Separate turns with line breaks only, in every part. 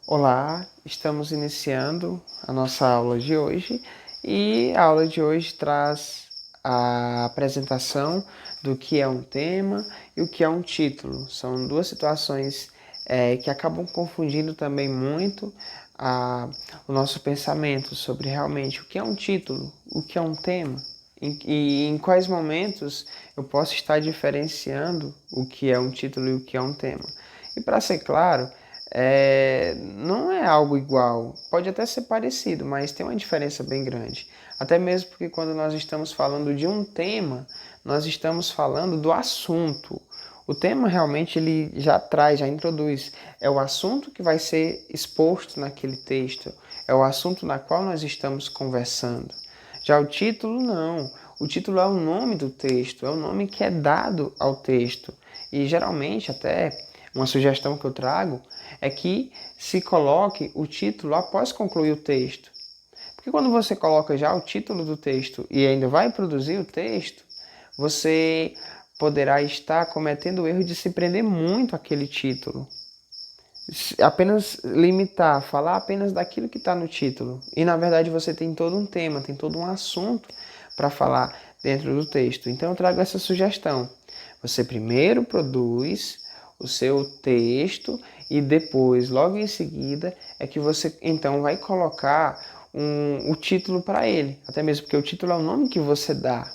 Olá, estamos iniciando a nossa aula de hoje e a aula de hoje traz a apresentação do que é um tema e o que é um título. São duas situações que acabam confundindo também muito o nosso pensamento sobre realmente o que é um título, o que é um tema e em quais momentos eu posso estar diferenciando o que é um título e o que é um tema. E para ser claro, não é algo igual, pode até ser parecido, mas tem uma diferença bem grande. Até mesmo porque quando nós estamos falando de um tema, nós estamos falando do assunto. O tema realmente ele já traz, já introduz, é o assunto que vai ser exposto naquele texto, é o assunto na qual nós estamos conversando. Já o título não, o título é o nome do texto, é o nome que é dado ao texto. E geralmente até uma sugestão que eu trago é que se coloque o título após concluir o texto. Porque quando você coloca já o título do texto e ainda vai produzir o texto, você poderá estar cometendo o erro de se prender muito àquele título. Apenas limitar, falar apenas daquilo que está no título. E na verdade você tem todo um tema, tem todo um assunto para falar dentro do texto. Então eu trago essa sugestão. Você primeiro produz o seu texto e depois, logo em seguida, é que você então vai colocar o título para ele. Até mesmo porque o título é o nome que você dá.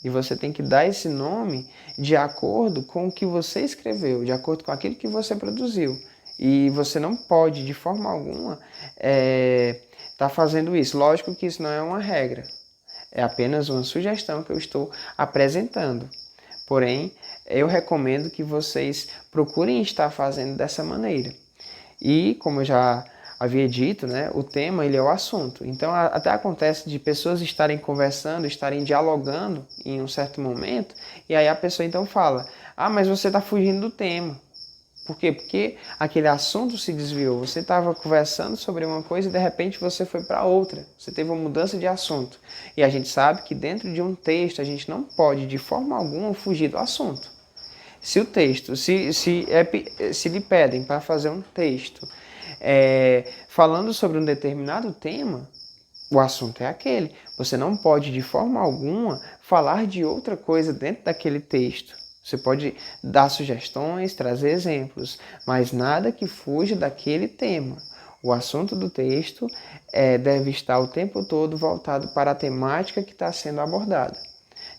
E você tem que dar esse nome de acordo com o que você escreveu, de acordo com aquilo que você produziu. E você não pode, de forma alguma, tá fazendo isso. Lógico que isso não é uma regra. É apenas uma sugestão que eu estou apresentando. Porém, eu recomendo que vocês procurem estar fazendo dessa maneira. E, como eu já havia dito, né, o tema ele é o assunto. Então, até acontece de pessoas estarem conversando, estarem dialogando em um certo momento, e aí a pessoa então fala: ah, mas você está fugindo do tema. Por quê? Porque aquele assunto se desviou. Você estava conversando sobre uma coisa e de repente você foi para outra. Você teve uma mudança de assunto. E a gente sabe que dentro de um texto a gente não pode de forma alguma fugir do assunto. Se o texto, se lhe pedem para fazer um texto falando sobre um determinado tema, o assunto é aquele. Você não pode de forma alguma falar de outra coisa dentro daquele texto. Você pode dar sugestões, trazer exemplos, mas nada que fuja daquele tema. O assunto do texto deve estar o tempo todo voltado para a temática que está sendo abordada.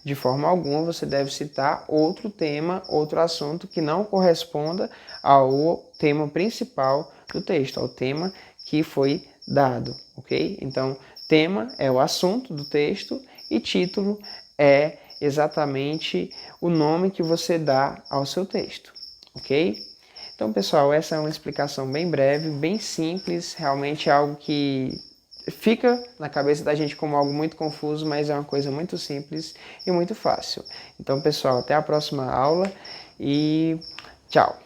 De forma alguma você deve citar outro tema, outro assunto que não corresponda ao tema principal do texto, ao tema que foi dado, ok? Então, tema é o assunto do texto e título é exatamente o nome que você dá ao seu texto, ok? Então, pessoal, essa é uma explicação bem breve, bem simples, realmente é algo que fica na cabeça da gente como algo muito confuso, mas é uma coisa muito simples e muito fácil. Então, pessoal, até a próxima aula e tchau!